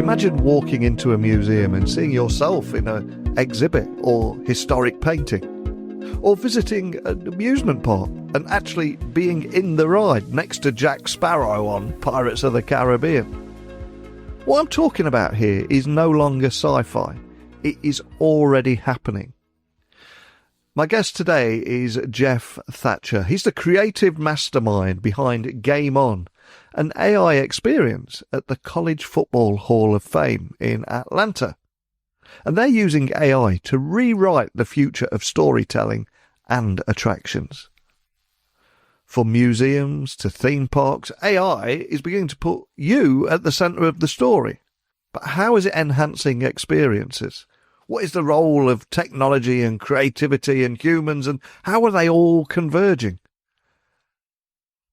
Imagine walking into a museum and seeing yourself in an exhibit or historic painting, or visiting an amusement park and actually being in the ride next to Jack Sparrow on Pirates of the Caribbean. What I'm talking about here is no longer sci-fi. It is already happening. My guest today is Geoff Thatcher. He's the creative mastermind behind Game On, an AI experience at the College Football Hall of Fame in Atlanta. And they're using AI to rewrite the future of storytelling and attractions. From museums to theme parks, AI is beginning to put you at the centre of the story. But how is it enhancing experiences? What is the role of technology and creativity and humans, and how are they all converging?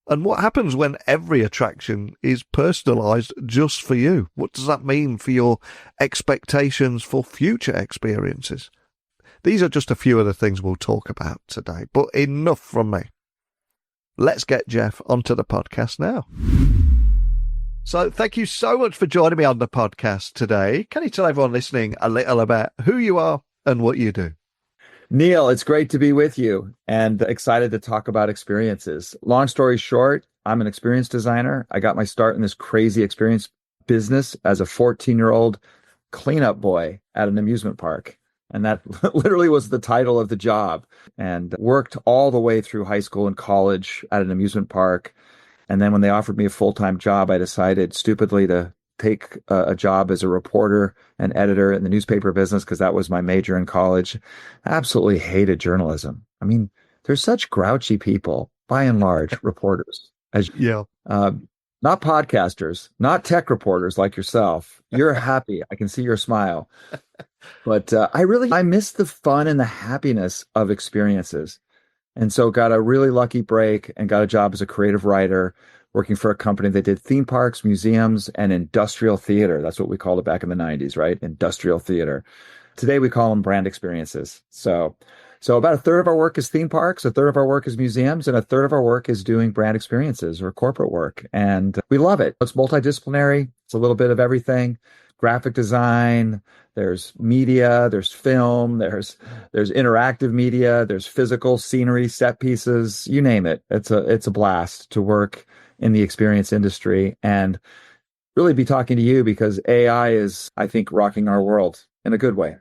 And what happens when every attraction is personalised just for you? What does that mean for your expectations for future experiences? These are just a few of the things we'll talk about today, but enough from me. Let's get Geoff onto the podcast now. So thank you so much for joining me on the podcast today. Can you tell everyone listening a little about who you are and what you do? Neil, it's great to be with you and excited to talk about experiences. Long story short, I'm an experience designer. I got my start in this crazy experience business as a 14-year-old cleanup boy at an amusement park. And that literally was the title of the job, and worked all the way through high school and college at an amusement park. And then when they offered me a full-time job, I decided stupidly to take a job as a reporter and editor in the newspaper business because that was my major in college. Absolutely hated journalism. I mean, they're such grouchy people, by and large, reporters. Not podcasters, not tech reporters like yourself. You're happy. I can see your smile. But I miss the fun and the happiness of experiences. And so got a really lucky break and got a job as a creative writer working for a company that did theme parks, museums, and industrial theater. That's what we called it back in the 90s, right? Industrial theater. Today we call them brand experiences. So about a third of our work is theme parks, a third of our work is museums, and a third of our work is doing brand experiences or corporate work. And we love it. It's multidisciplinary. It's a little bit of everything. Graphic design, there's media, there's film, there's interactive media, there's physical scenery, set pieces, you name it. It's a blast to work in the experience industry and really be talking to you because AI is, I think, rocking our world in a good way.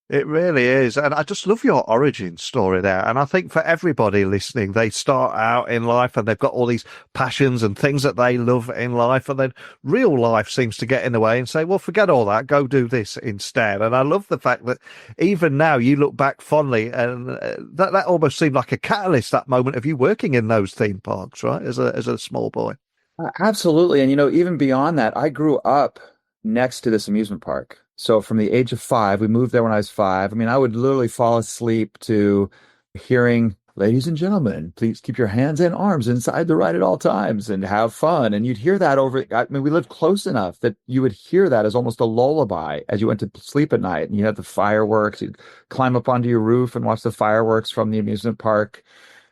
It really is. And I just love your origin story there. And I think for everybody listening, they start out in life and they've got all these passions and things that they love in life. And then real life seems to get in the way and say, well, forget all that, go do this instead. And I love the fact that even now you look back fondly and that almost seemed like a catalyst, that moment of you working in those theme parks, right? As a small boy. Absolutely. And, even beyond that, I grew up next to this amusement park. So from the age of 5, we moved there when I was 5. I mean, I would literally fall asleep to hearing, ladies and gentlemen, please keep your hands and arms inside the ride at all times and have fun. And you'd hear that we lived close enough that you would hear that as almost a lullaby as you went to sleep at night. And you had the fireworks, you'd climb up onto your roof and watch the fireworks from the amusement park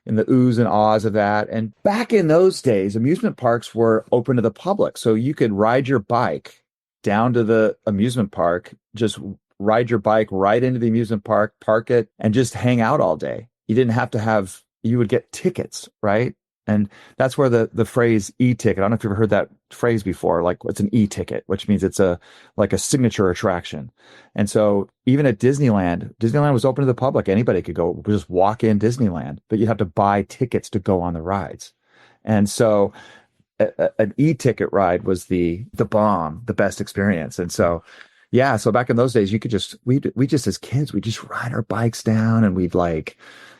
and the oohs and ahs of that. And back in those days, amusement parks were open to the public. So you could ride your bike down to the amusement park, just ride your bike right into the amusement park, park it, and just hang out all day. You didn't have to you would get tickets, right? And that's where the phrase e-ticket, I don't know if you've ever heard that phrase before, like it's an e-ticket, which means it's like a signature attraction. And so even at Disneyland was open to the public. Anybody could go just walk in Disneyland, but you'd have to buy tickets to go on the rides. And so an e-ticket ride was the bomb, the best experience. And so, so back in those days, you could we just as kids, we just ride our bikes down and we'd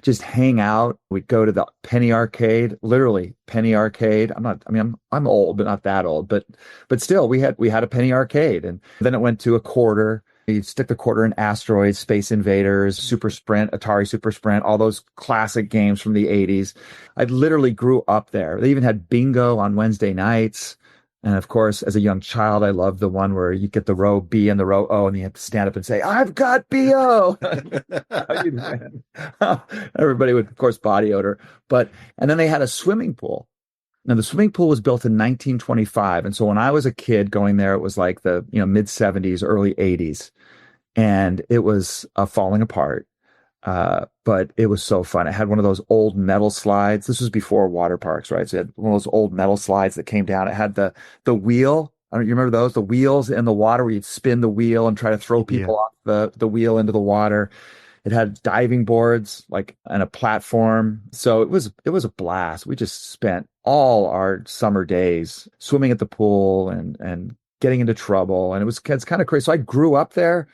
just hang out. We'd go to the penny arcade, literally penny arcade. I'm old, but not that old, but still we had a penny arcade, and then it went to a quarter. You'd stick the quarter in Asteroids, Space Invaders, Super Sprint, Atari Super Sprint, all those classic games from the 80s. I literally grew up there. They even had bingo on Wednesday nights. And of course, as a young child, I loved the one where you get the row B and the row O, and you have to stand up and say, I've got BO. Everybody would, of course, body odor. And then they had a swimming pool. Now, the swimming pool was built in 1925. And so when I was a kid going there, it was like the, mid 70s, early 80s. And it was falling apart. But it was so fun. It had one of those old metal slides. This was before water parks, right? So it had one of those old metal slides that came down. It had the wheel. I don't you remember those? The wheels in the water where you'd spin the wheel and try to throw Yeah. people off the wheel into the water. It had diving boards like and a platform. So it was a blast. We just spent all our summer days swimming at the pool and getting into trouble. And it's kind of crazy. So I grew up there.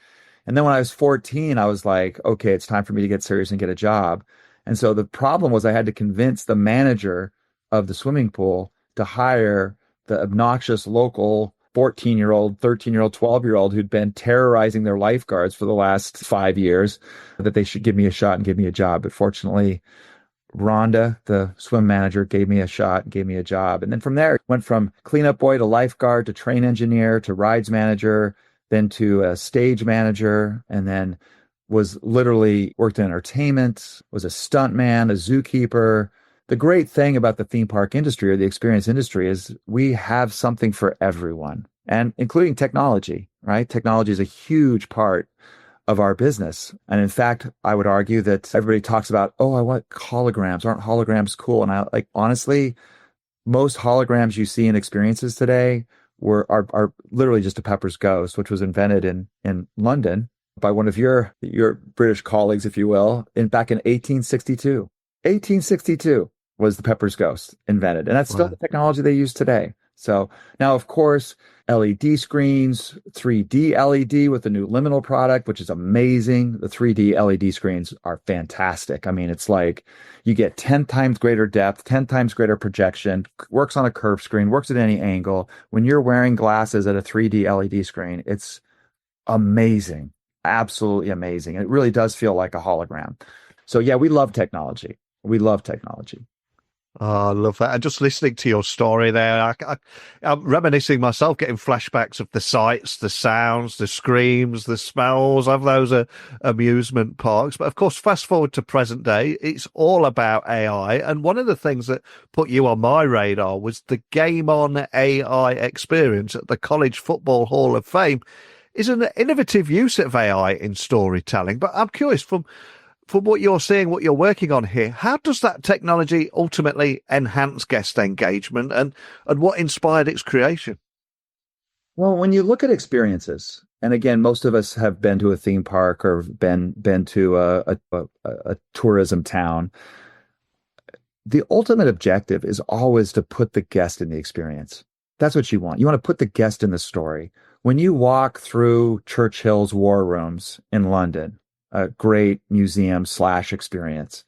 And then when I was 14, I was like, okay, it's time for me to get serious and get a job. And so the problem was I had to convince the manager of the swimming pool to hire the obnoxious local 14-year-old, 13-year-old, 12-year-old who'd been terrorizing their lifeguards for the last 5 years, that they should give me a shot and give me a job. But fortunately, Rhonda, the swim manager, gave me a shot and gave me a job. And then from there, went from cleanup boy to lifeguard to train engineer to rides manager, then to a stage manager, and then was literally worked in entertainment, was a stunt man, a zookeeper. The great thing about the theme park industry or the experience industry is we have something for everyone, and including technology, right? Technology is a huge part of our business. And in fact, I would argue that everybody talks about, oh, I want holograms. Aren't holograms cool? And I like, honestly, most holograms you see in experiences today are literally just a Pepper's Ghost, which was invented in London by one of your British colleagues, if you will, back in 1862. 1862 was the Pepper's Ghost invented, and that's still Wow. the technology they use today. So now, of course, LED screens, 3D LED with the new liminal product, which is amazing. The 3D LED screens are fantastic. I mean, it's like you get 10 times greater depth, 10 times greater projection, works on a curved screen, works at any angle. When you're wearing glasses at a 3D LED screen, it's amazing, absolutely amazing. It really does feel like a hologram. So yeah, we love technology. We love technology. Oh, I love that. And just listening to your story there, I'm reminiscing myself, getting flashbacks of the sights, the sounds, the screams, the smells of those amusement parks. But of course, fast forward to present day, it's all about AI. And one of the things that put you on my radar was the Game On AI experience at the College Football Hall of Fame. Is an innovative use of AI in storytelling. But I'm curious, from what you're seeing, what you're working on here, how does that technology ultimately enhance guest engagement, and what inspired its creation? Well, when you look at experiences, and again, most of us have been to a theme park or been to a tourism town. The ultimate objective is always to put the guest in the experience. That's what you want. You want to put the guest in the story. When you walk through Churchill's War Rooms in London, a great museum / experience,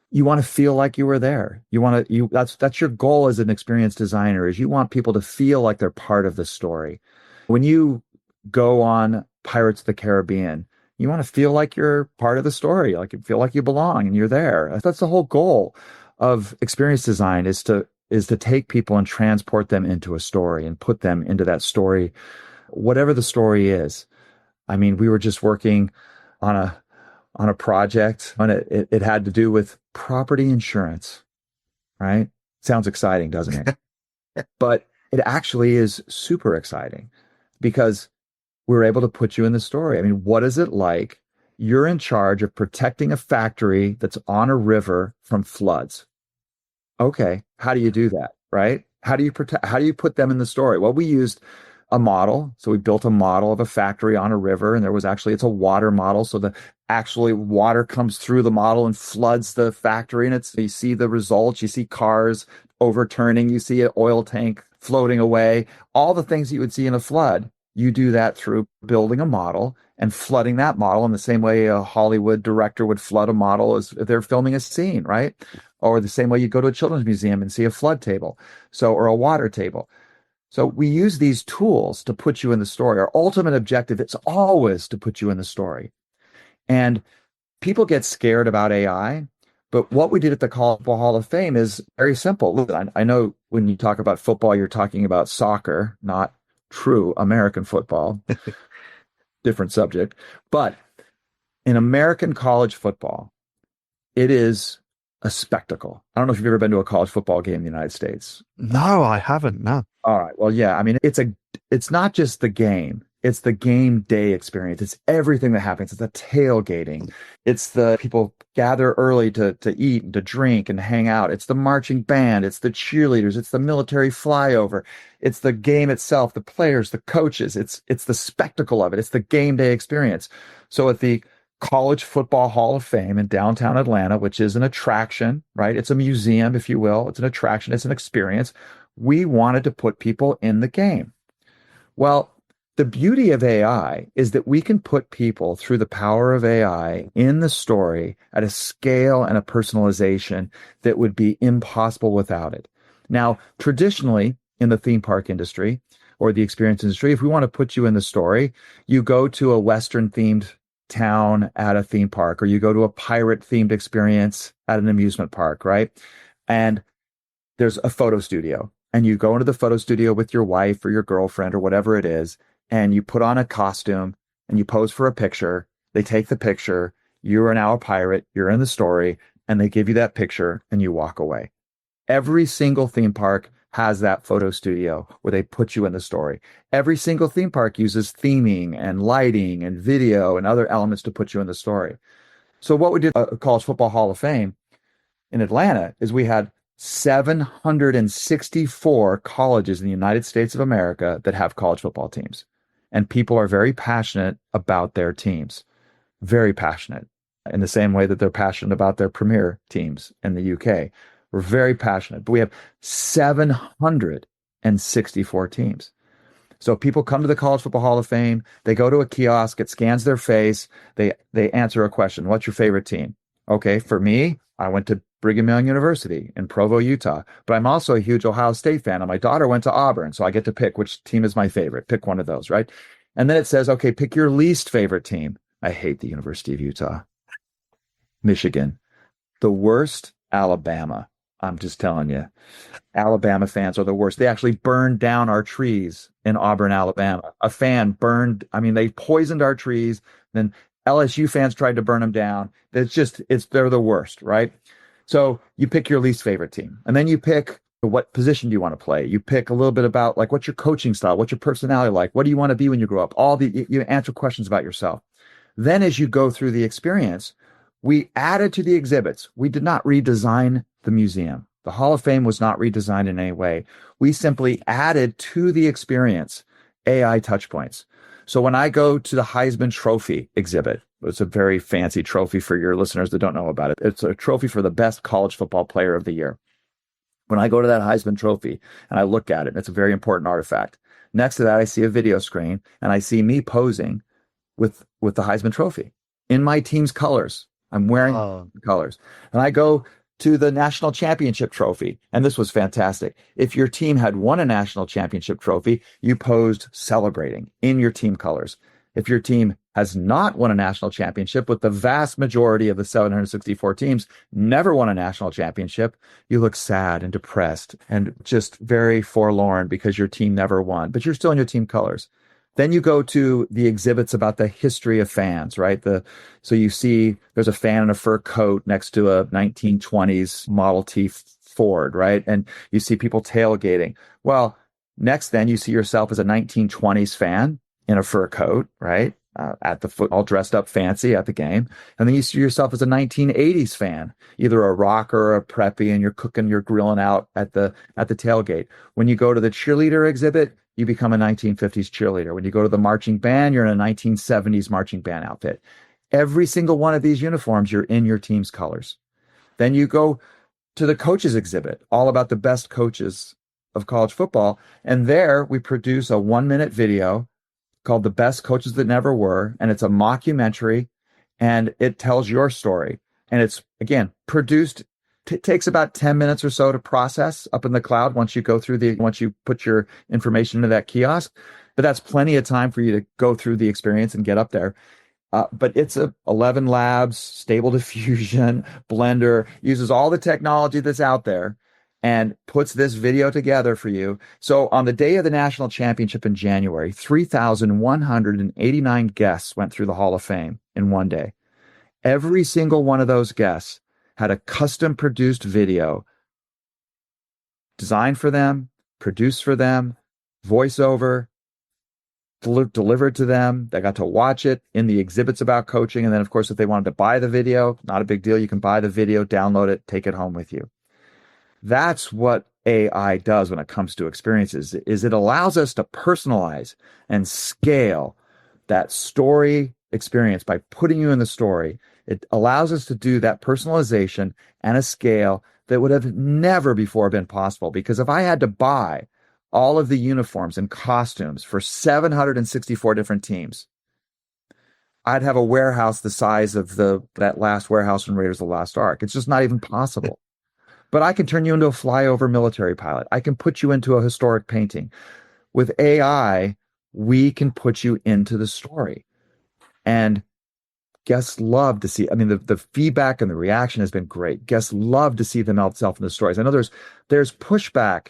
you want to feel like you were there. That's your goal as an experience designer, is you want people to feel like they're part of the story. When you go on Pirates of the Caribbean, you want to feel like you're part of the story, like you feel like you belong and you're there. That's the whole goal of experience design, is to take people and transport them into a story and put them into that story, whatever the story is. I mean, we were just working on a project, and it had to do with property insurance, right? Sounds exciting, doesn't it? But it actually is super exciting, because we're able to put you in the story. I mean, what is it like? You're in charge of protecting a factory that's on a river from floods. Okay, how do you do that, right? How do you put them in the story? Well, we used a model. So we built a model of a factory on a river, and it's a water model. So the actually water comes through the model and floods the factory, and you see the results. You see cars overturning, you see an oil tank floating away, all the things you would see in a flood. You do that through building a model and flooding that model in the same way a Hollywood director would flood a model as if they're filming a scene, right? Or the same way you go to a children's museum and see a flood table, or a water table. So we use these tools to put you in the story. Our ultimate objective is always to put you in the story. And people get scared about AI, but what we did at the College Football Hall of Fame is very simple. Look, I know when you talk about football, you're talking about soccer, not true American football. Different subject. But in American college football, it is a spectacle. I don't know if you've ever been to a college football game in the United States. No, I haven't. No. All right. Well, yeah. I mean, it's not just the game. It's the game day experience. It's everything that happens. It's the tailgating. It's the people gather early to eat and to drink and hang out. It's the marching band. It's the cheerleaders. It's the military flyover. It's the game itself, the players, the coaches. It's the spectacle of it. It's the game day experience. So at the College Football Hall of Fame in downtown Atlanta, which is an attraction, right? It's a museum, if you will. It's an attraction. It's an experience. We wanted to put people in the game. Well, the beauty of AI is that we can put people through the power of AI in the story at a scale and a personalization that would be impossible without it. Now, traditionally in the theme park industry or the experience industry, if we want to put you in the story, you go to a Western themed town at a theme park, or you go to a pirate themed experience at an amusement park, right? And there's a photo studio, and you go into the photo studio with your wife or your girlfriend or whatever it is, and you put on a costume and you pose for a picture. They take the picture. You are now a pirate. You're in the story, and they give you that picture and you walk away. Every single theme park has that photo studio where they put you in the story. Every single theme park uses theming and lighting and video and other elements to put you in the story. So what we did at College Football Hall of Fame in Atlanta is we had 764 colleges in the United States of America that have college football teams. And people are very passionate about their teams, very passionate, in the same way that they're passionate about their premier teams in the UK. We're very passionate, but we have 764 teams. So people come to the College Football Hall of Fame, they go to a kiosk, it scans their face, they answer a question. What's your favorite team? Okay, for me, I went to Brigham Young University in Provo, Utah, but I'm also a huge Ohio State fan, and my daughter went to Auburn, so I get to pick which team is my favorite. Pick one of those, right? And then it says, okay, pick your least favorite team. I hate the University of Utah. Michigan. The worst, Alabama. I'm just telling you, Alabama fans are the worst. They actually burned down our trees in Auburn, Alabama. A fan they poisoned our trees. Then LSU fans tried to burn them down. They're the worst, right? So you pick your least favorite team, and then you pick what position do you want to play. You pick a little bit about like what's your coaching style, what's your personality like, what do you want to be when you grow up. You answer questions about yourself. Then as you go through the experience, we added to the exhibits. We did not redesign the museum. The Hall of Fame was not redesigned in any way. We simply added to the experience AI touch points. So when I go to the Heisman Trophy exhibit, it's a very fancy trophy for your listeners that don't know about it. It's a trophy for the best college football player of the year. When I go to that Heisman Trophy and I look at it, it's a very important artifact. Next to that, I see a video screen and I see me posing with the Heisman Trophy in my team's colors. I'm wearing colors. And I go to the national championship trophy. And this was fantastic. If your team had won a national championship trophy, you posed celebrating in your team colors. If your team has not won a national championship, with the vast majority of the 764 teams never won a national championship, you look sad and depressed and just very forlorn because your team never won, but you're still in your team colors. Then you go to the exhibits about the history of fans, right? So you see there's a fan in a fur coat next to a 1920s Model T Ford, right? And you see people tailgating. Well, next then you see yourself as a 1920s fan in a fur coat, right? At the foot, all dressed up fancy at the game. And then you see yourself as a 1980s fan, either a rocker or a preppy, and you're grilling out at the tailgate. When you go to the cheerleader exhibit, you become a 1950s cheerleader. When you go to the marching band, you're in a 1970s marching band outfit. Every single one of these uniforms, you're in your team's colors. Then you go to the coaches exhibit, all about the best coaches of college football. And there we produce a 1-minute video called The Best Coaches That Never Were. And it's a mockumentary and it tells your story. And it's, again, produced. It takes about 10 minutes or so to process up in the cloud once you put your information into that kiosk. But that's plenty of time for you to go through the experience and get up there. But it's 11 labs, stable diffusion, Blender, uses all the technology that's out there and puts this video together for you. So on the day of the national championship in January, 3,189 guests went through the Hall of Fame in one day. Every single one of those guests had a custom produced video designed for them, produced for them, voiceover, delivered to them. They got to watch it in the exhibits about coaching. And then, of course, if they wanted to buy the video, not a big deal. You can buy the video, download it, take it home with you. That's what AI does when it comes to experiences, is it allows us to personalize and scale that story experience by putting you in the story. It allows us to do that personalization and a scale that would have never before been possible. Because if I had to buy all of the uniforms and costumes for 764 different teams, I'd have a warehouse the size of that last warehouse in Raiders of the Lost Ark. It's just not even possible. But I can turn you into a flyover military pilot. I can put you into a historic painting. With AI, we can put you into the story. And guests love to see, I mean, the feedback and the reaction has been great. Guests love to see themselves in the stories. I know there's pushback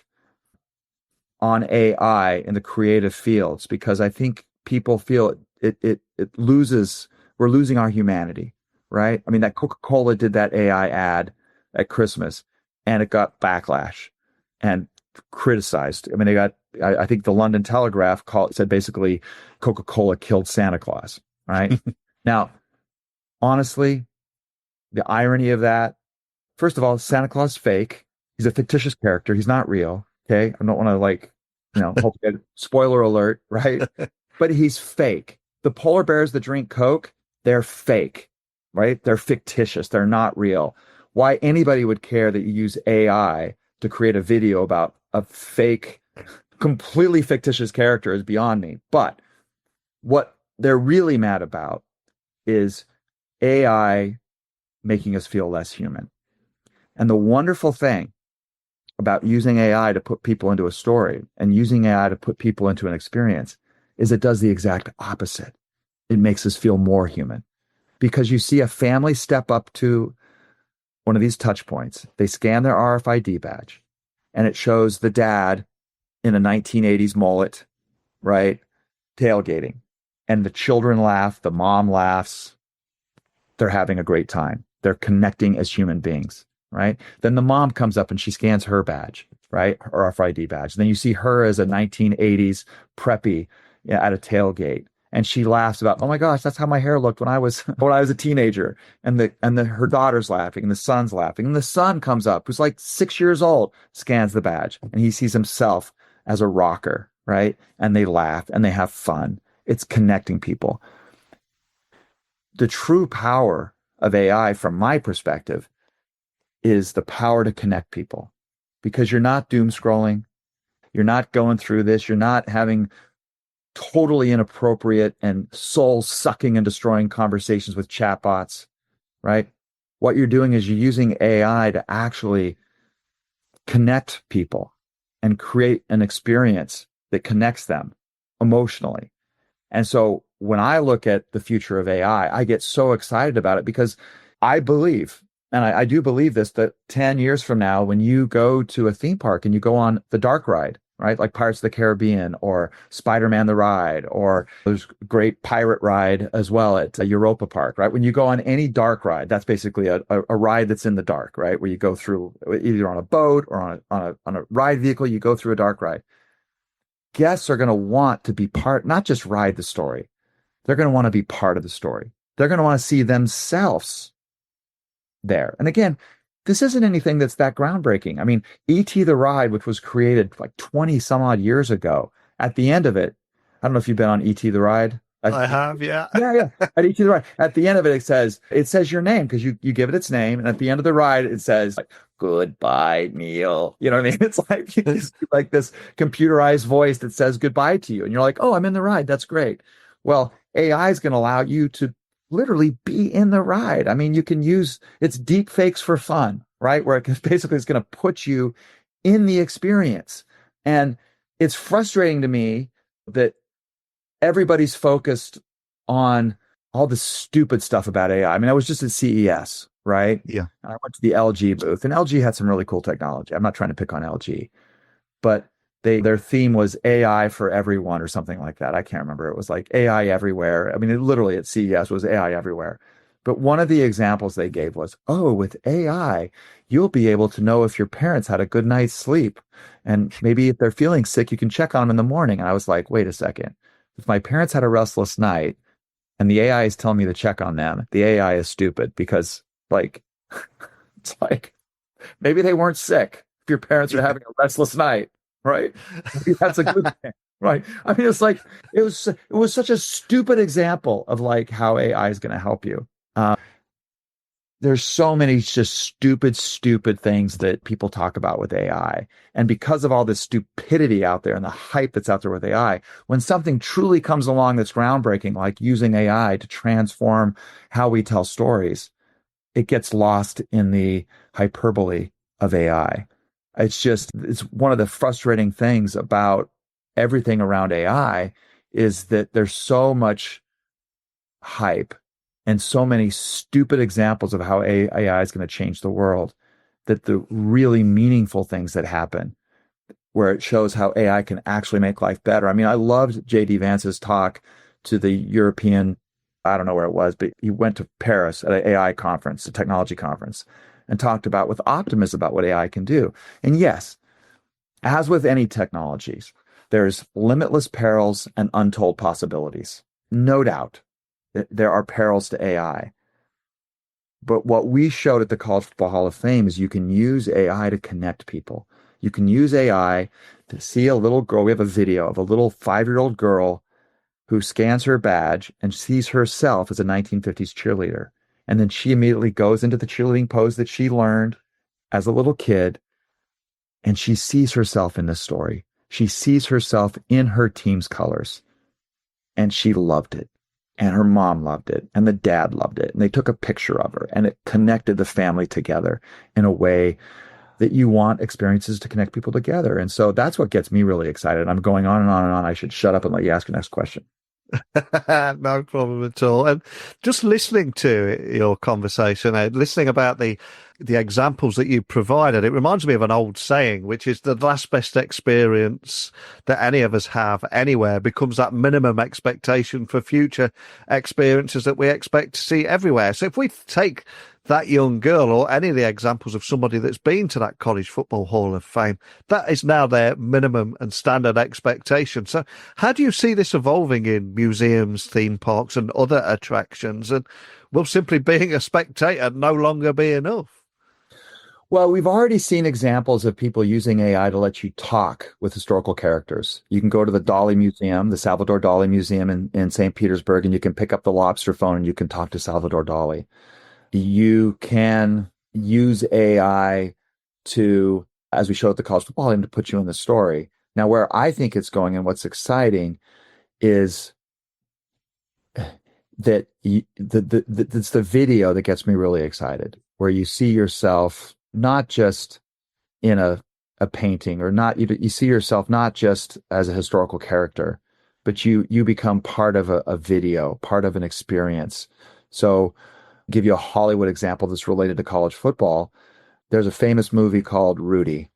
on AI in the creative fields because I think people feel it loses, we're losing our humanity, right? I mean, that Coca-Cola did that AI ad at Christmas and it got backlash and criticized. I mean, I think the London Telegraph said basically Coca-Cola killed Santa Claus, right? Now, honestly, the irony of that, first of all, Santa Claus is fake. He's a fictitious character. He's not real. Okay. I don't want to spoiler alert, right? But he's fake. The polar bears that drink Coke, they're fake, right? They're fictitious. They're not real. Why anybody would care that you use AI to create a video about a fake, completely fictitious character is beyond me. But what they're really mad about is AI making us feel less human. And the wonderful thing about using AI to put people into a story and using AI to put people into an experience is it does the exact opposite. It makes us feel more human because you see a family step up to one of these touch points. They scan their RFID badge and it shows the dad in a 1980s mullet, right? Tailgating. And the children laugh, the mom laughs. They're having a great time. They're connecting as human beings, right? Then the mom comes up and she scans her badge, right? Her RFID badge. And then you see her as a 1980s preppy at a tailgate. And she laughs about, oh my gosh, that's how my hair looked when I was a teenager. And her daughter's laughing and the son's laughing. And the son comes up, who's like 6 years old, scans the badge, and he sees himself as a rocker, right? And they laugh and they have fun. It's connecting people. The true power of AI, from my perspective, is the power to connect people, because you're not doom scrolling. You're not going through this. You're not having totally inappropriate and soul sucking and destroying conversations with chatbots, right? What you're doing is you're using AI to actually connect people and create an experience that connects them emotionally. And so when I look at the future of AI, I get so excited about it because I believe, and I do believe this, that 10 years from now, when you go to a theme park and you go on the dark ride, right? Like Pirates of the Caribbean or Spider-Man the Ride, or there's a great pirate ride as well at Europa Park, right? When you go on any dark ride, that's basically a ride that's in the dark, right? Where you go through either on a boat or on a ride vehicle, you go through a dark ride. Guests are going to want to be part, not just ride the story. They're going to want to be part of the story. They're going to want to see themselves there. And again, this isn't anything that's that groundbreaking. I mean, E.T. the Ride, which was created like 20 some odd years ago, at the end of it, I don't know if you've been on E.T. the Ride. I have, yeah. Yeah. At E.T. the Ride, at the end of it, it says your name because you give it its name. And at the end of the ride, it says, like, goodbye, Neil. You know what I mean? It's like this computerized voice that says goodbye to you. And you're like, oh, I'm in the ride. That's great. Well, AI is going to allow you to literally be in the ride. I mean, you can use it's deep fakes for fun, right? Where it's going to put you in the experience. And it's frustrating to me that everybody's focused on all the stupid stuff about AI. I mean, I was just at CES, right? Yeah. And I went to the LG booth, and LG had some really cool technology. I'm not trying to pick on LG, but their theme was AI for everyone or something like that. I can't remember. It was like AI everywhere. I mean, it literally at CES was AI everywhere. But one of the examples they gave was, oh, with AI, you'll be able to know if your parents had a good night's sleep. And maybe if they're feeling sick, you can check on them in the morning. And I was like, wait a second. If my parents had a restless night and the AI is telling me to check on them, the AI is stupid because, like, it's like maybe they weren't sick if your parents are having a restless night, right? Maybe that's a good thing, right? I mean, it's like it was such a stupid example of like how AI is going to help you. Uh, there's so many just stupid things that people talk about with AI. And because of all this stupidity out there and the hype that's out there with AI, when something truly comes along that's groundbreaking, like using AI to transform how we tell stories, it gets lost in the hyperbole of AI. It's one of the frustrating things about everything around AI is that there's so much hype and so many stupid examples of how AI is going to change the world that the really meaningful things that happen where it shows how AI can actually make life better. I mean, I loved JD Vance's talk to the European, I don't know where it was, but he went to Paris at an AI conference, a technology conference, and talked about with optimism about what AI can do. And yes, as with any technologies, there's limitless perils and untold possibilities. No doubt there are perils to AI. But what we showed at the College Football Hall of Fame is you can use AI to connect people. You can use AI to see a little girl. We have a video of a little 5-year-old girl who scans her badge and sees herself as a 1950s cheerleader. And then she immediately goes into the cheerleading pose that she learned as a little kid. And she sees herself in this story. She sees herself in her team's colors. And she loved it. And her mom loved it. And the dad loved it. And they took a picture of her. And it connected the family together in a way that you want experiences to connect people together. And so that's what gets me really excited. I'm going on and on and on. I should shut up and let you ask your next question. No problem at all. And just listening to your conversation, listening about the examples that you provided, it reminds me of an old saying, which is the last best experience that any of us have anywhere becomes that minimum expectation for future experiences that we expect to see everywhere. So if we take that young girl or any of the examples of somebody that's been to that College Football Hall of Fame, that is now their minimum and standard expectation. So how do you see this evolving in museums, theme parks and other attractions? And will simply being a spectator no longer be enough? Well, we've already seen examples of people using AI to let you talk with historical characters. You can go to the Dali Museum, the Salvador Dali Museum in St. Petersburg, and you can pick up the lobster phone and you can talk to Salvador Dali. You can use AI to, as we showed at the College Football Hall, to put you in the story. Now, where I think it's going and what's exciting is that it's the video that gets me really excited, where you see yourself not just in a painting or not, you see yourself not just as a historical character, but you become part of a video, part of an experience. So give you a Hollywood example that's related to college football. There's a famous movie called Rudy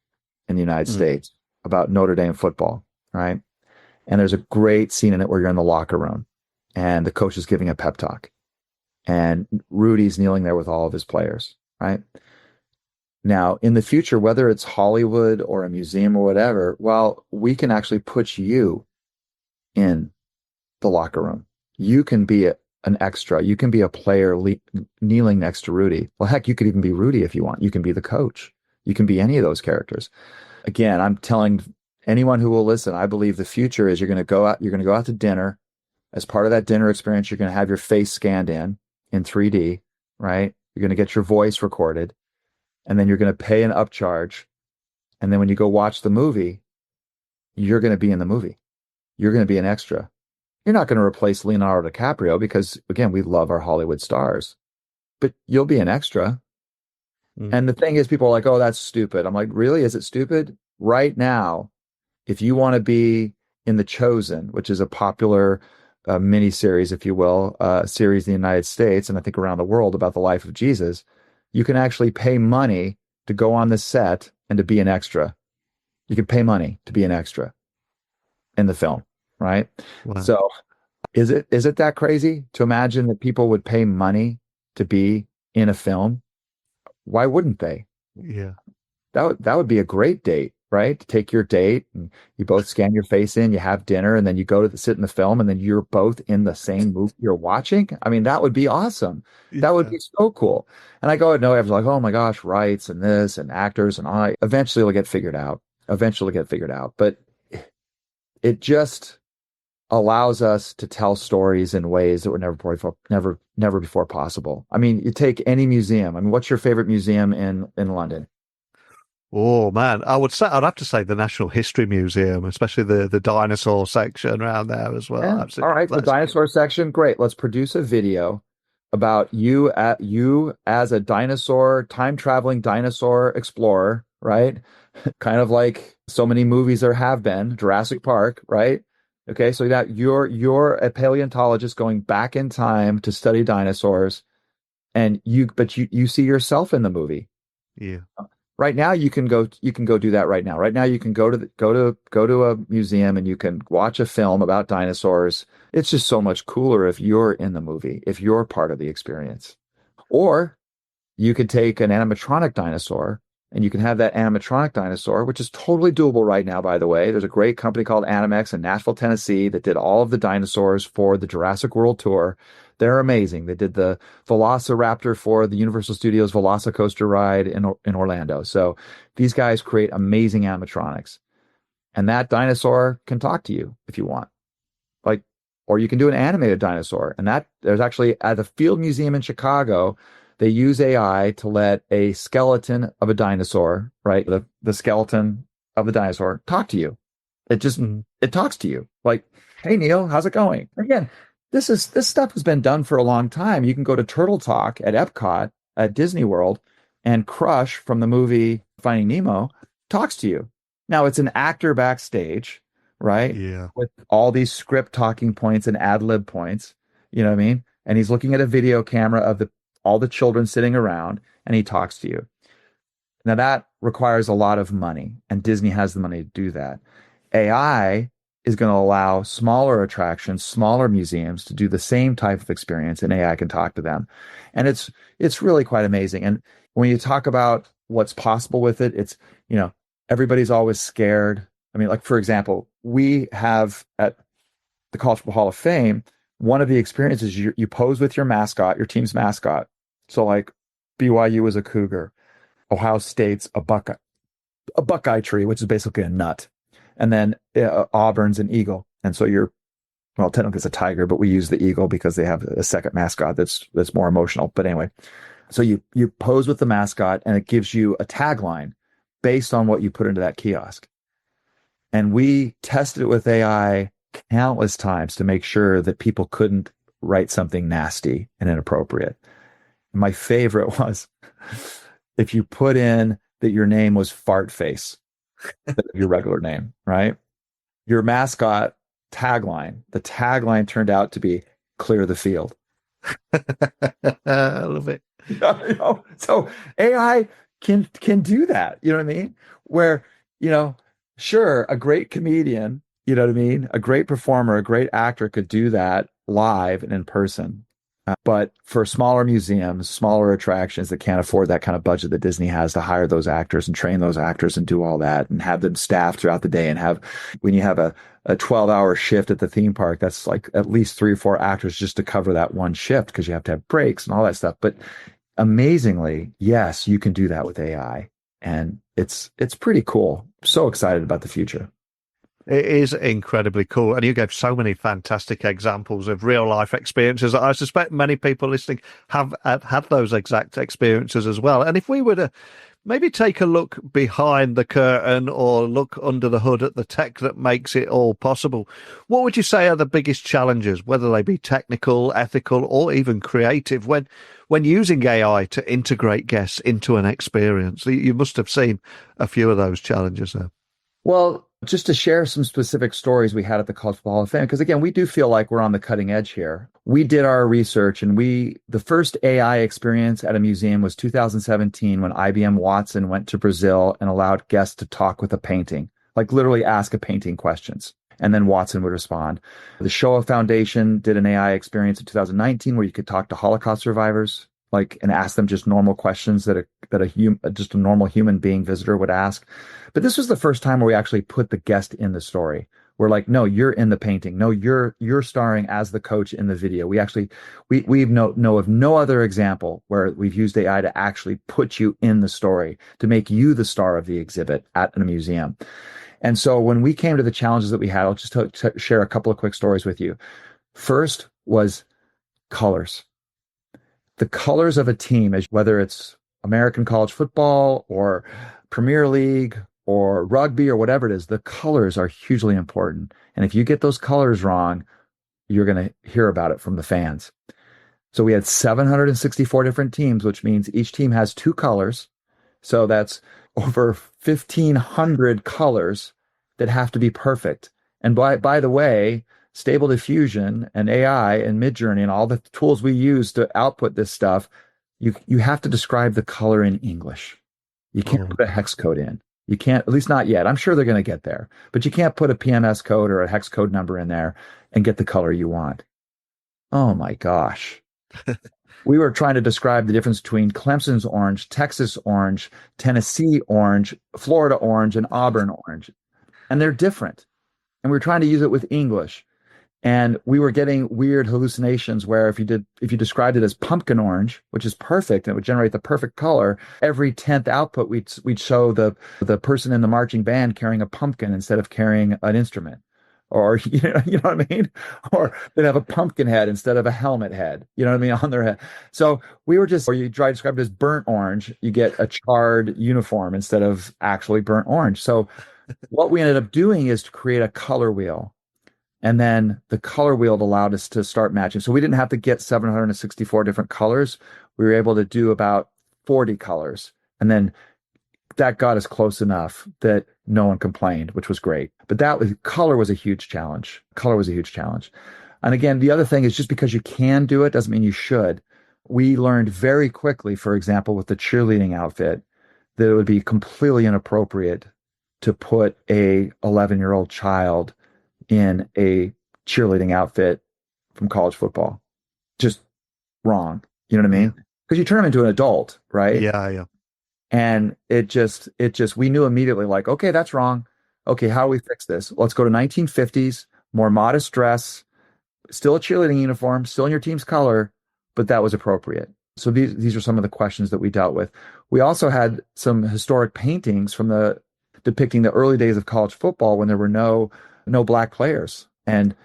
in the United States about Notre Dame football, right? And there's a great scene in it where you're in the locker room and the coach is giving a pep talk and Rudy's kneeling there with all of his players, right? Now, in the future, whether it's Hollywood or a museum or whatever, well, we can actually put you in the locker room. You can be an extra. You can be a player kneeling next to Rudy. Well, heck, you could even be Rudy if you want. You can be the coach. You can be any of those characters. Again, I'm telling anyone who will listen, I believe the future is you're going to go out to dinner. As part of that dinner experience, you're going to have your face scanned in 3D, right? You're going to get your voice recorded, and then you're going to pay an upcharge. And then when you go watch the movie, you're going to be in the movie. You're going to be an extra. You're not going to replace Leonardo DiCaprio because, again, we love our Hollywood stars, but you'll be an extra. And the thing is, people are like, oh, that's stupid. I'm like, really? Is it stupid? Right now, if you want to be in The Chosen, which is a popular miniseries, if you will, series in the United States, and I think around the world about the life of Jesus, you can actually pay money to go on the set and to be an extra. You can pay money to be an extra in the film. Right. Wow. So is it that crazy to imagine that people would pay money to be in a film, why wouldn't they? Yeah. That would be a great date, right? To take your date and you both scan your face in, you have dinner, and then you go to sit in the film, and then you're both in the same movie you're watching. I mean, that would be awesome. That would Yeah. be so cool. And I go, no, I was like, oh my gosh, rights and this and actors and I eventually it'll get figured out. Eventually get figured out. But it just allows us to tell stories in ways that were never before possible. I mean, you take any museum. I mean, what's your favorite museum in London? Oh man, I'd have to say the Natural History Museum, especially the dinosaur section around there as well. Yeah. All Absolutely right, the dinosaur section, great. Let's produce a video about you as a dinosaur, time traveling dinosaur explorer, right? Kind of like so many movies there have been, Jurassic Park, right? Okay, so that you're a paleontologist going back in time to study dinosaurs, and you see yourself in the movie. Yeah. Right now you can go do that right now. Right now you can go to a museum and you can watch a film about dinosaurs. It's just so much cooler if you're in the movie, if you're part of the experience. Or you could take an animatronic dinosaur and you can have that animatronic dinosaur, which is totally doable right now, by the way. There's a great company called Animex in Nashville, Tennessee that did all of the dinosaurs for the Jurassic World Tour. They're amazing. They did the Velociraptor for the Universal Studios Velocicoaster ride in Orlando. So these guys create amazing animatronics. And that dinosaur can talk to you if you want. Like, or you can do an animated dinosaur. And that there's actually at the Field Museum in Chicago, they use AI to let a skeleton of a dinosaur, right? The skeleton of the dinosaur talk to you. It talks to you like, hey Neil, how's it going? Again, this stuff has been done for a long time. You can go to Turtle Talk at Epcot at Disney World, and Crush from the movie Finding Nemo talks to you. Now it's an actor backstage, right? Yeah. With all these script talking points and ad lib points. You know what I mean? And he's looking at a video camera of all the children sitting around, and he talks to you. Now that requires a lot of money, and Disney has the money to do that. AI is going to allow smaller attractions, smaller museums to do the same type of experience, and AI can talk to them. And it's really quite amazing. And when you talk about what's possible with it, it's, everybody's always scared. I mean, like, for example, we have at the College Football Hall of Fame, one of the experiences, you pose with your mascot, your team's mascot. So like BYU is a cougar, Ohio State's a buckeye tree, which is basically a nut. And then Auburn's an eagle. And so technically it's a tiger, but we use the eagle because they have a second mascot that's more emotional. But anyway, so you pose with the mascot and it gives you a tagline based on what you put into that kiosk. And we tested it with AI countless times to make sure that people couldn't write something nasty and inappropriate. And my favorite was if you put in that your name was Fart Face, your regular name, right? Your mascot the tagline turned out to be Clear the Field. I love it. So AI can do that. You know what I mean? Where, sure, a great comedian, you know what I mean? A great performer, a great actor could do that live and in person. But for smaller museums, smaller attractions that can't afford that kind of budget that Disney has to hire those actors and train those actors and do all that and have them staffed throughout the day and when you have a 12-hour shift at the theme park, that's like at least 3 or 4 actors just to cover that one shift because you have to have breaks and all that stuff. But amazingly, yes, you can do that with AI. And it's pretty cool. So excited about the future. It is incredibly cool. And you gave so many fantastic examples of real life experiences that I suspect many people listening have had those exact experiences as well. And if we were to maybe take a look behind the curtain or look under the hood at the tech that makes it all possible, what would you say are the biggest challenges, whether they be technical, ethical, or even creative, when using AI to integrate guests into an experience? You must have seen a few of those challenges there. Well, just to share some specific stories we had at the College Football Hall of Fame, because again, we do feel like we're on the cutting edge here. We did our research, and the first AI experience at a museum was 2017 when IBM Watson went to Brazil and allowed guests to talk with a painting, like literally ask a painting questions, and then Watson would respond. The Shoah Foundation did an AI experience in 2019 where you could talk to Holocaust survivors, like, and ask them just normal questions just a normal human being visitor would ask. But this was the first time where we actually put the guest in the story. We're like, no, you're in the painting. No, you're starring as the coach in the video. We know of no other example where we've used AI to actually put you in the story, to make you the star of the exhibit at a museum. And so when we came to the challenges that we had, I'll just share a couple of quick stories with you. First was colors. The colors of a team, whether it's American college football or Premier League or rugby or whatever it is, the colors are hugely important. And if you get those colors wrong, you're going to hear about it from the fans. So we had 764 different teams, which means each team has 2 colors. So that's over 1,500 colors that have to be perfect. And by the way, Stable Diffusion and AI and Midjourney and all the tools we use to output this stuff, you have to describe the color in English. You can't put a hex code in. You can't, at least not yet. I'm sure they're going to get there, but you can't put a PMS code or a hex code number in there and get the color you want. Oh my gosh. We were trying to describe the difference between Clemson's orange, Texas orange, Tennessee orange, Florida orange, and Auburn orange. And they're different. And we were trying to use it with English. And we were getting weird hallucinations where if you described it as pumpkin orange, which is perfect, and it would generate the perfect color, every 10th output we'd show the person in the marching band carrying a pumpkin instead of carrying an instrument. Or you know what I mean? Or they'd have a pumpkin head instead of a helmet head, you know what I mean, on their head. So we were or you try to describe it as burnt orange, you get a charred uniform instead of actually burnt orange. So what we ended up doing is to create a color wheel. And then the color wheel allowed us to start matching. So we didn't have to get 764 different colors. We were able to do about 40 colors. And then that got us close enough that no one complained, which was great. But color was a huge challenge. Color was a huge challenge. And again, the other thing is just because you can do it doesn't mean you should. We learned very quickly, for example, with the cheerleading outfit, that it would be completely inappropriate to put a 11-year-old child in a cheerleading outfit from college football. Just wrong. You know what I mean? Because you turn them into an adult, right? Yeah. And we knew immediately, like, okay, that's wrong. Okay, how do we fix this? Let's go to 1950s, more modest dress, still a cheerleading uniform, still in your team's color, but that was appropriate. So these are some of the questions that we dealt with. We also had some historic paintings depicting the early days of college football when there were no black players. And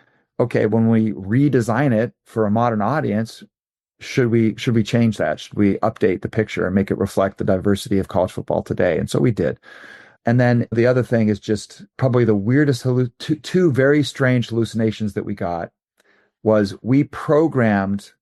okay, when we redesign it for a modern audience, should we change that? Should we update the picture and make it reflect the diversity of college football today? And so we did. And then the other thing is just probably the weirdest two very strange hallucinations that we got was we programmed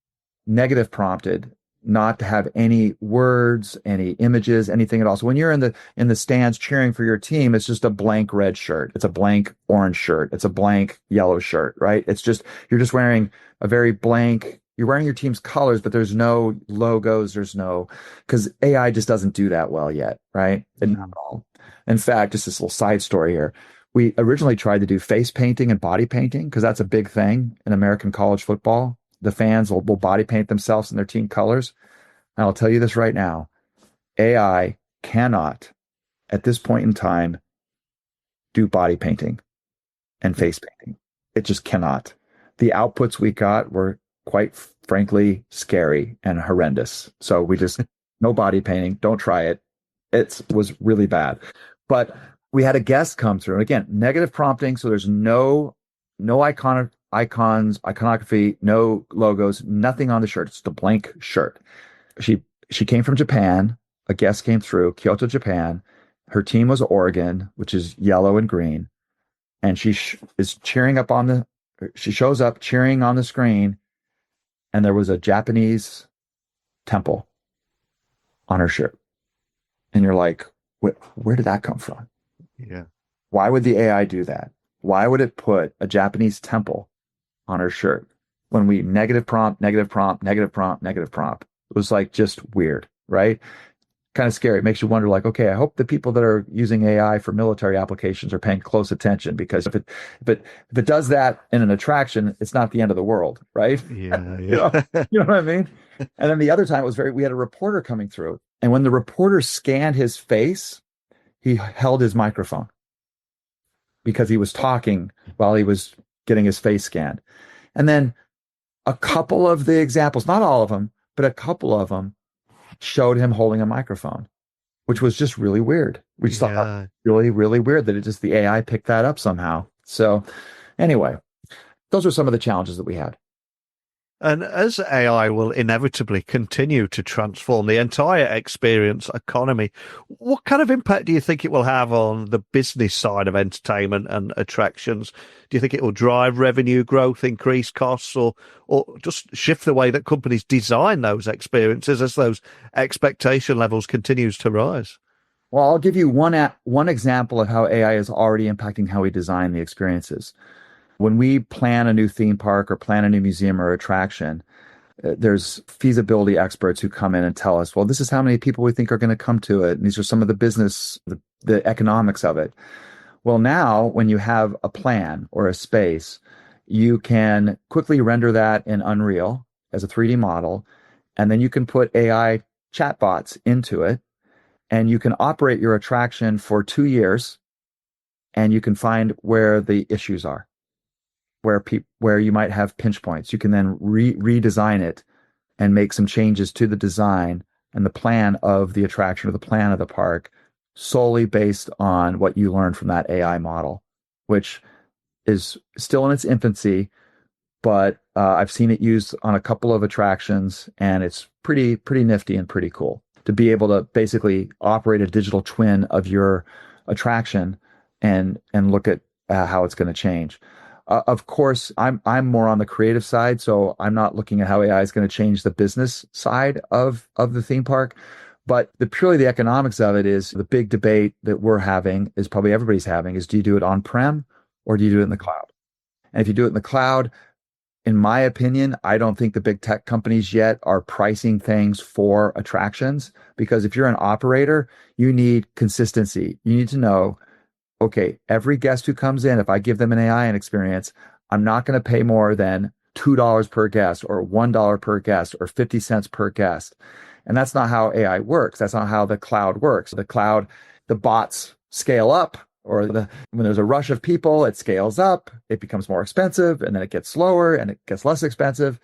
negative prompted not to have any words, any images, anything at all. So when you're in the stands cheering for your team, it's just a blank red shirt. It's a blank orange shirt. It's a blank yellow shirt, right? You're just wearing a very blank, you're wearing your team's colors, but there's no logos. Because AI just doesn't do that well yet, right? And not at all. In fact, just this little side story here. We originally tried to do face painting and body painting because that's a big thing in American college football. The fans will body paint themselves in their team colors. And I'll tell you this right now, AI cannot, at this point in time, do body painting and face painting. It just cannot. The outputs we got were quite frankly scary and horrendous. So we just, no body painting, don't try it. It was really bad. But we had a guest come through. And again, negative prompting. So there's no iconography, no logos, nothing on the shirt. It's the blank shirt. She came from Japan. A guest came through, Kyoto, Japan. Her team was Oregon, which is yellow and green. And she shows up cheering on the screen. And there was a Japanese temple on her shirt. And you're like, where did that come from? Yeah. Why would the AI do that? Why would it put a Japanese temple on her shirt when we negative prompt? It was like just weird, right? kind of scary. It makes you wonder, like, okay, I hope the people that are using AI for military applications are paying close attention, because if it does that in an attraction, it's not the end of the world, right? Yeah, You know, yeah. you know what I mean? And then the other time it was we had a reporter coming through, and when the reporter scanned his face, he held his microphone because he was talking while he was getting his face scanned. And then a couple of the examples, not all of them, but a couple of them showed him holding a microphone, which was just really weird. We just thought that Yeah. was really, really weird that the AI picked that up somehow. So anyway, those are some of the challenges that we had. And as AI will inevitably continue to transform the entire experience economy, what kind of impact do you think it will have on the business side of entertainment and attractions? Do you think it will drive revenue growth, increase costs, or just shift the way that companies design those experiences as those expectation levels continues to rise? Well, I'll give you one example of how AI is already impacting how we design the experiences. When we plan a new theme park or plan a new museum or attraction, there's feasibility experts who come in and tell us, well, this is how many people we think are going to come to it. And these are some of the business, the economics of it. Well, now when you have a plan or a space, you can quickly render that in Unreal as a 3D model. And then you can put AI chatbots into it, and you can operate your attraction for 2 years, and you can find where the issues are, where you might have pinch points. You can then redesign it and make some changes to the design and the plan of the attraction or the plan of the park solely based on what you learned from that AI model, which is still in its infancy, but I've seen it used on a couple of attractions, and it's pretty nifty and pretty cool to be able to basically operate a digital twin of your attraction and look at how it's going to change. Of course, I'm more on the creative side, so I'm not looking at how AI is going to change the business side of the theme park. But purely the economics of it is the big debate that we're having, is probably everybody's having, is do you do it on-prem or do you do it in the cloud? And if you do it in the cloud, in my opinion, I don't think the big tech companies yet are pricing things for attractions, because if you're an operator, you need consistency. You need to know, okay, every guest who comes in, if I give them an AI experience, I'm not going to pay more than $2 per guest or $1 per guest or 50 cents per guest. And that's not how AI works. That's not how the cloud works. The cloud, the bots scale up, or when there's a rush of people, it scales up, it becomes more expensive, and then it gets slower and it gets less expensive.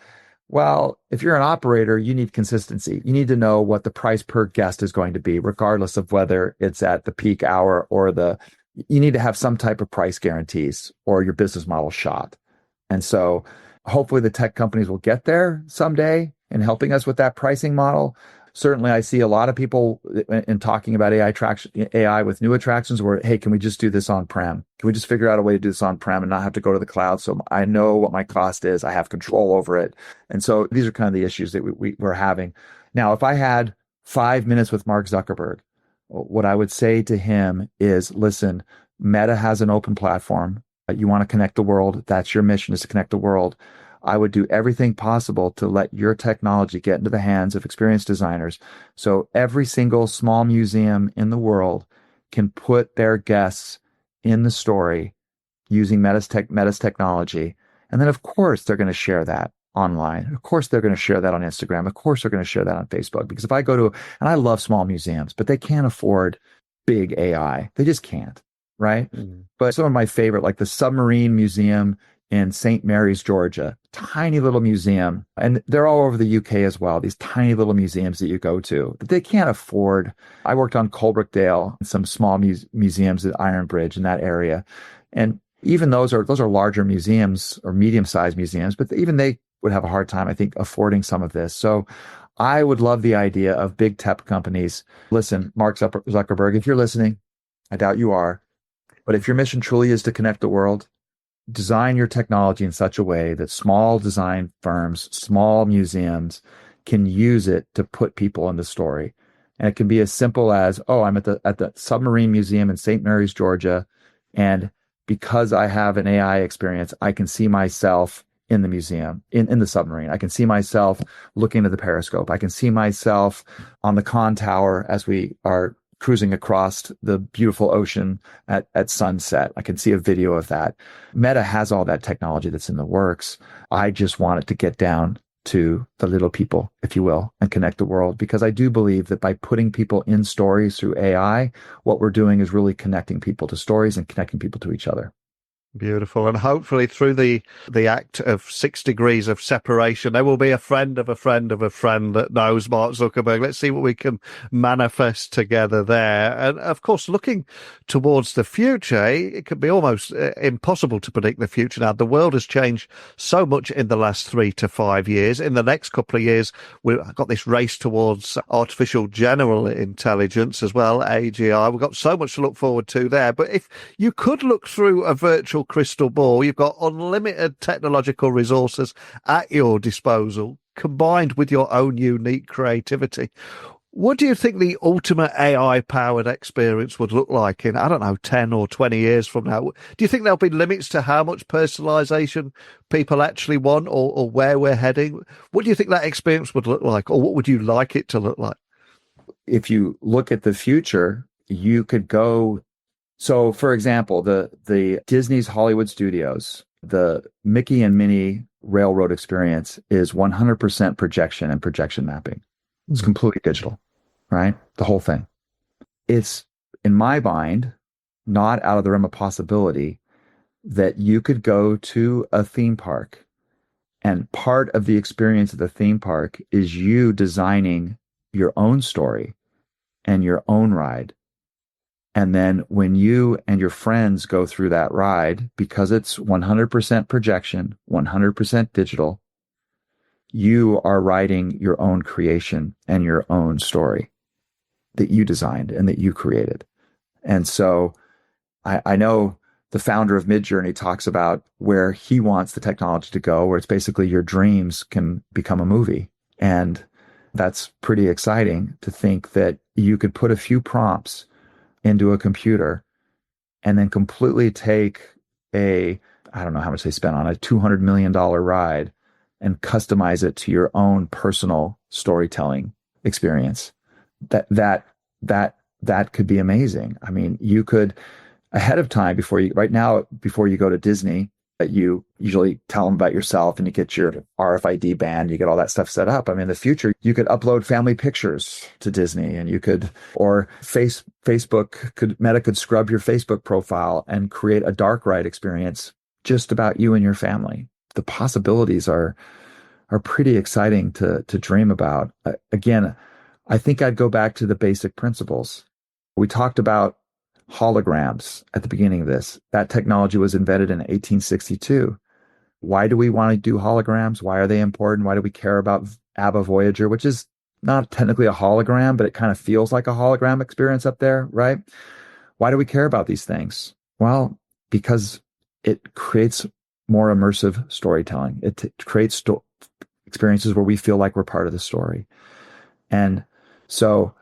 Well, if you're an operator, you need consistency. You need to know what the price per guest is going to be, regardless of whether it's at the peak hour or you need to have some type of price guarantees, or your business model shot. And so hopefully the tech companies will get there someday in helping us with that pricing model. Certainly, I see a lot of people in talking about AI with new attractions where, hey, can we just do this on-prem? Can we just figure out a way to do this on-prem and not have to go to the cloud? So I know what my cost is. I have control over it. And so these are kind of the issues that we're having. Now, if I had 5 minutes with Mark Zuckerberg, what I would say to him is, listen, Meta has an open platform. You want to connect the world. That's your mission, is to connect the world. I would do everything possible to let your technology get into the hands of experienced designers, so every single small museum in the world can put their guests in the story using Meta's technology. And then, of course, they're going to share that online. Of course, they're going to share that on Instagram. Of course, they're going to share that on Facebook. Because if I go to, and I love small museums, but they can't afford big AI. They just can't, right? Mm-hmm. But some of my favorite, like the Submarine Museum in St. Mary's, Georgia, tiny little museum. And they're all over the UK as well, these tiny little museums that you go to that they can't afford. I worked on Coalbrookdale and some small museums at Iron Bridge in that area. And even those are larger museums or medium-sized museums, but even they would have a hard time, I think, affording some of this. So I would love the idea of big tech companies. Listen, Mark Zuckerberg, if you're listening, I doubt you are, but if your mission truly is to connect the world, design your technology in such a way that small design firms, small museums can use it to put people in the story. And it can be as simple as, oh, I'm at the Submarine Museum in St. Mary's, Georgia, and because I have an AI experience, I can see myself in the museum, in the submarine. I can see myself looking at the periscope. I can see myself on the con tower as we are cruising across the beautiful ocean at sunset. I can see a video of that. Meta has all that technology that's in the works. I just want it to get down to the little people, if you will, and connect the world. Because I do believe that by putting people in stories through AI, what we're doing is really connecting people to stories and connecting people to each other. Beautiful. And hopefully through the act of 6 degrees of separation, there will be a friend of a friend of a friend that knows Mark Zuckerberg. Let's see what we can manifest together there. And of course, looking towards the future, it could be almost impossible to predict the future now. The world has changed so much in the last 3 to 5 years. In the next couple of years, we've got this race towards artificial general intelligence as well, AGI. We've got so much to look forward to there. But if you could look through a virtual crystal ball, you've got unlimited technological resources at your disposal, combined with your own unique creativity. What do you think the ultimate AI-powered experience would look like in, I don't know, 10 or 20 years from now? Do you think there'll be limits to how much personalization people actually want, or where we're heading? What do you think that experience would look like, or what would you like it to look like? If you look at the future, you could go. So, for example, the Disney's Hollywood Studios, the Mickey and Minnie Railroad experience is 100% projection and projection mapping. It's completely digital, right? The whole thing. It's, in my mind, not out of the realm of possibility that you could go to a theme park, and part of the experience of the theme park is you designing your own story and your own ride. And then when you and your friends go through that ride, because it's 100% projection, 100% digital, you are writing your own creation and your own story that you designed and that you created. And so I know the founder of Midjourney talks about where he wants the technology to go, where it's basically your dreams can become a movie. And that's pretty exciting to think that you could put a few prompts into a computer and then completely take I don't know how much they spent on a $200 million ride and customize it to your own personal storytelling experience. That could be amazing. I mean, you could ahead of time before you go to Disney, you usually tell them about yourself and you get your RFID band, you get all that stuff set up. I mean, in the future, you could upload family pictures to Disney, and Meta could scrub your Facebook profile and create a dark ride experience just about you and your family. The possibilities are pretty exciting to dream about. Again, I think I'd go back to the basic principles. We talked about holograms at the beginning of this. That technology was invented in 1862. Why do we want to do holograms? Why are they important? Why do we care about ABBA Voyager, which is not technically a hologram, but it kind of feels like a hologram experience up there, right? Why do we care about these things? Well, because it creates more immersive storytelling. It creates experiences where we feel like we're part of the story. And so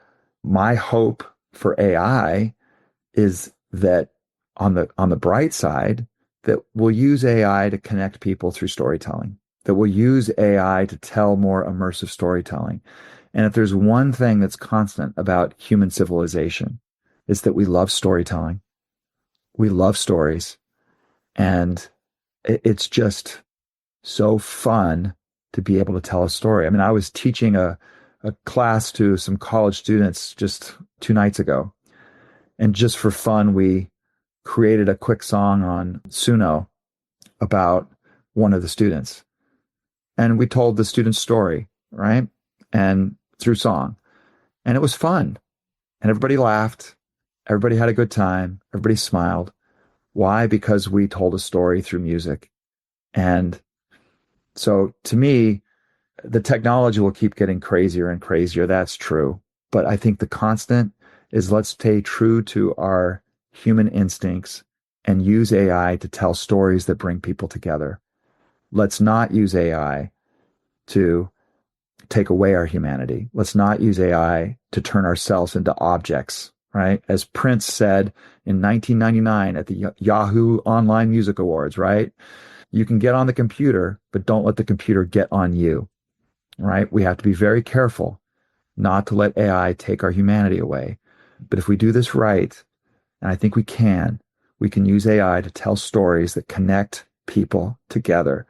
my hope for AI is that on the bright side, that we'll use AI to connect people through storytelling, that we'll use AI to tell more immersive storytelling. And if there's one thing that's constant about human civilization, it's that we love storytelling. We love stories. And it's just so fun to be able to tell a story. I mean, I was teaching a class to some college students just 2 nights ago. And just for fun, we created a quick song on Suno about one of the students. And we told the student's story, right? And through song. And it was fun. And everybody laughed. Everybody had a good time. Everybody smiled. Why? Because we told a story through music. And so to me, the technology will keep getting crazier and crazier. That's true. But I think the constant is let's stay true to our human instincts and use AI to tell stories that bring people together. Let's not use AI to take away our humanity. Let's not use AI to turn ourselves into objects, right? As Prince said in 1999 at the Yahoo Online Music Awards, right? You can get on the computer, but don't let the computer get on you, right? We have to be very careful not to let AI take our humanity away. But if we do this right, and I think we can use AI to tell stories that connect people together.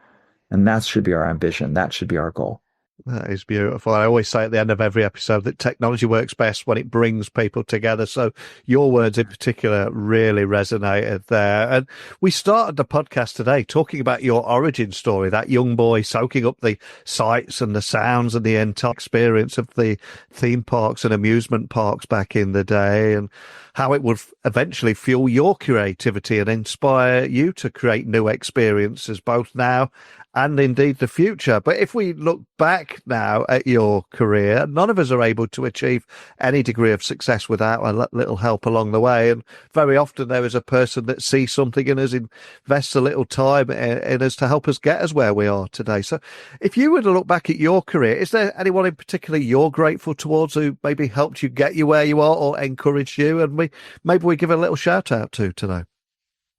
And that should be our ambition. That should be our goal. That is beautiful. I always say at the end of every episode that technology works best when it brings people together. So your words in particular really resonated there. And we started the podcast today talking about your origin story, that young boy soaking up the sights and the sounds and the entire experience of the theme parks and amusement parks back in the day, and how it would eventually fuel your creativity and inspire you to create new experiences, both now and indeed the future. But if we look back now at your career, none of us are able to achieve any degree of success without a little help along the way. And very often there is a person that sees something in us, invests a little time in us to help us get us where we are today. So if you were to look back at your career, is there anyone in particular you're grateful towards who maybe helped you get you where you are or encouraged you? And maybe we give a little shout out to today.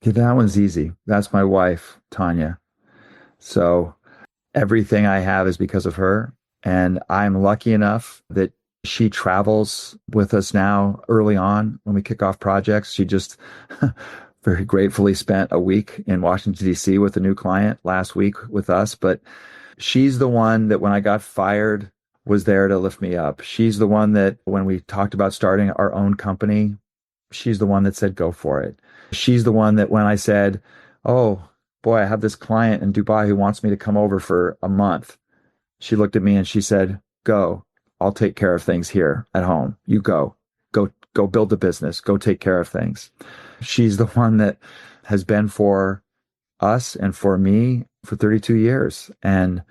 Yeah, that one's easy. That's my wife, Tanya. So everything I have is because of her. And I'm lucky enough that she travels with us now early on when we kick off projects. She just very gratefully spent a week in Washington, D.C. with a new client last week with us. But she's the one that when I got fired was there to lift me up. She's the one that when we talked about starting our own company, she's the one that said, go for it. She's the one that when I said, oh, boy, I have this client in Dubai who wants me to come over for a month. She looked at me and she said, go, I'll take care of things here at home. You go build the business, go take care of things. She's the one that has been for us and for me for 32 years. And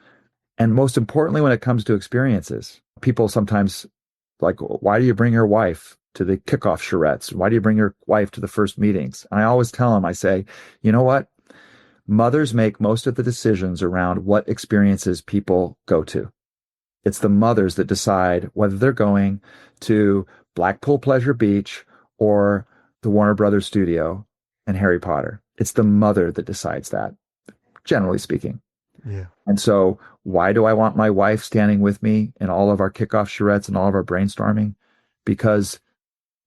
most importantly, when it comes to experiences, people sometimes like, why do you bring your wife to the kickoff charrettes? Why do you bring your wife to the first meetings? And I always tell them, I say, you know what? Mothers make most of the decisions around what experiences people go to. It's the mothers that decide whether they're going to Blackpool Pleasure Beach or the Warner Brothers studio and Harry Potter. It's the mother that decides that, generally speaking. Yeah. And so why do I want my wife standing with me in all of our kickoff charrettes and all of our brainstorming? Because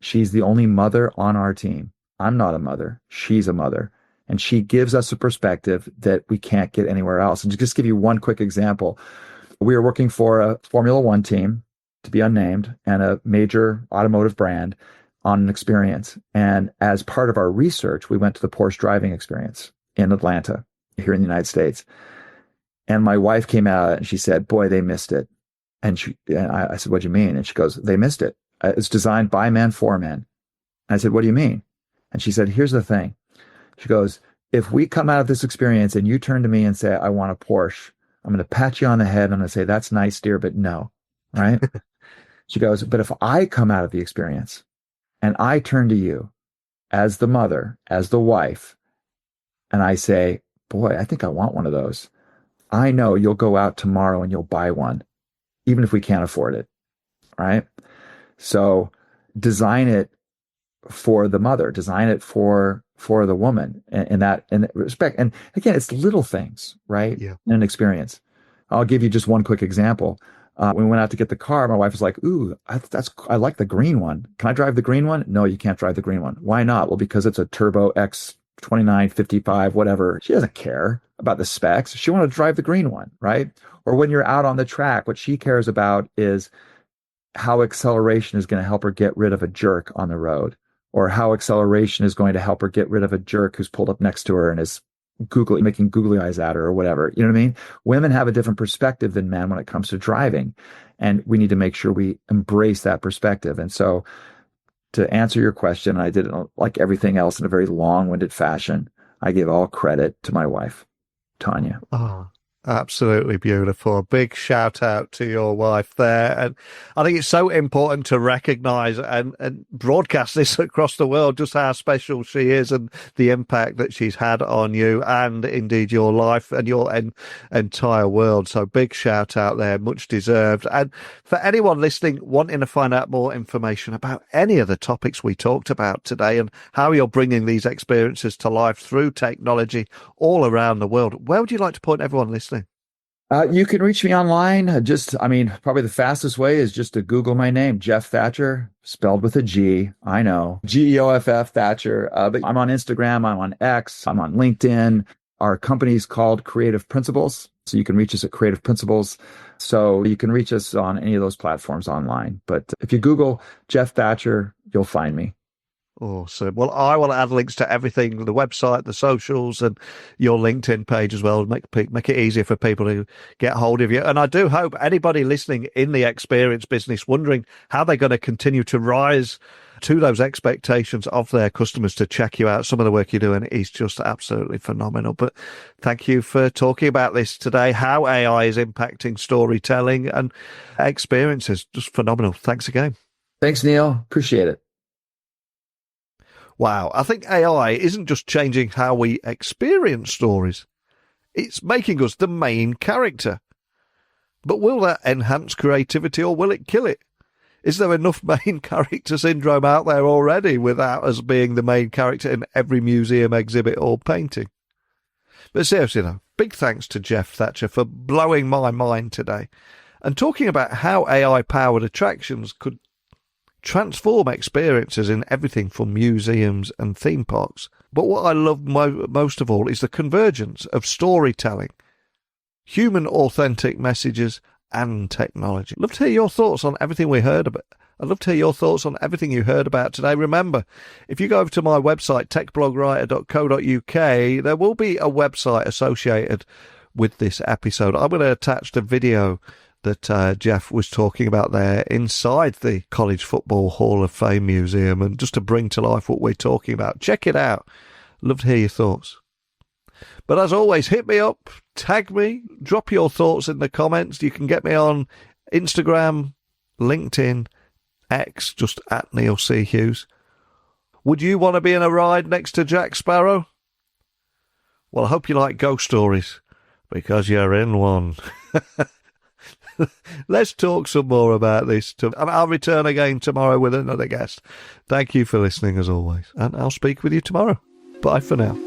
she's the only mother on our team. I'm not a mother. She's a mother. And she gives us a perspective that we can't get anywhere else. And to just give you one quick example, we were working for a Formula One team, to be unnamed, and a major automotive brand on an experience. And as part of our research, we went to the Porsche driving experience in Atlanta, here in the United States. And my wife came out and she said, boy, they missed it. And I said, what do you mean? And she goes, they missed it. It's designed by men for men. And I said, what do you mean? And she said, here's the thing. She goes, if we come out of this experience and you turn to me and say, I want a Porsche, I'm going to pat you on the head. I'm going to say, that's nice, dear, but no. Right? She goes, but if I come out of the experience and I turn to you as the mother, as the wife, and I say, boy, I think I want one of those. I know you'll go out tomorrow and you'll buy one, even if we can't afford it. Right? So design it for the mother, design it for the woman in that respect. And again, it's little things, right? Yeah. In an experience. I'll give you just one quick example. When we went out to get the car, my wife was like, ooh, I like the green one. Can I drive the green one? No, you can't drive the green one. Why not? Well, because it's a turbo X29, 55, whatever. She doesn't care about the specs. She wanted to drive the green one, right? Or when you're out on the track, what she cares about is how acceleration is going to help her get rid of a jerk on the road, or how acceleration is going to help her get rid of a jerk who's pulled up next to her and is making googly eyes at her or whatever. You know what I mean? Women have a different perspective than men when it comes to driving. And we need to make sure we embrace that perspective. And so to answer your question, I did it like everything else in a very long-winded fashion. I give all credit to my wife, Tanya. Oh, Absolutely beautiful. A big shout out to your wife there. And I think it's so important to recognize and broadcast this across the world, just how special she is and the impact that she's had on you and indeed your life and your entire world. So big shout out there, much deserved. And for anyone listening, wanting to find out more information about any of the topics we talked about today and how you're bringing these experiences to life through technology all around the world, where would you like to point everyone listening? You can reach me online. Probably the fastest way is just to Google my name, Geoff Thatcher, spelled with a G. I know. Geoff Thatcher. But I'm on Instagram. I'm on X. I'm on LinkedIn. Our company's called Creative Principles. So you can reach us at Creative Principles. So you can reach us on any of those platforms online. But if you Google Geoff Thatcher, you'll find me. Awesome. Well, I will add links to everything, the website, the socials, and your LinkedIn page as well. Make it easier for people to get hold of you. And I do hope anybody listening in the experience business wondering how they're going to continue to rise to those expectations of their customers to check you out. Some of the work you're doing is just absolutely phenomenal. But thank you for talking about this today, how AI is impacting storytelling and experiences. Just phenomenal. Thanks again. Thanks, Neil. Appreciate it. Wow, I think AI isn't just changing how we experience stories. It's making us the main character. But will that enhance creativity or will it kill it? Is there enough main character syndrome out there already without us being the main character in every museum, exhibit or painting? But seriously though, big thanks to Geoff Thatcher for blowing my mind today and talking about how AI-powered attractions could transform experiences in everything from museums and theme parks. But what I love most of all is the convergence of storytelling, human authentic messages and technology. I'd love to hear your thoughts on everything we heard about. I'd love to hear your thoughts on everything you heard about today. Remember, if you go over to my website, techblogwriter.co.uk, there will be a website associated with this episode. I'm going to attach the video that Geoff was talking about there inside the College Football Hall of Fame Museum, and just to bring to life what we're talking about. Check it out. Love to hear your thoughts. But as always, hit me up, tag me, drop your thoughts in the comments. You can get me on Instagram, LinkedIn, X, just at Neil C. Hughes. Would you want to be in a ride next to Jack Sparrow? Well, I hope you like ghost stories, because you're in one. Let's talk some more about this. And I'll return again tomorrow with another guest. Thank you for listening as always. And I'll speak with you tomorrow. Bye for now.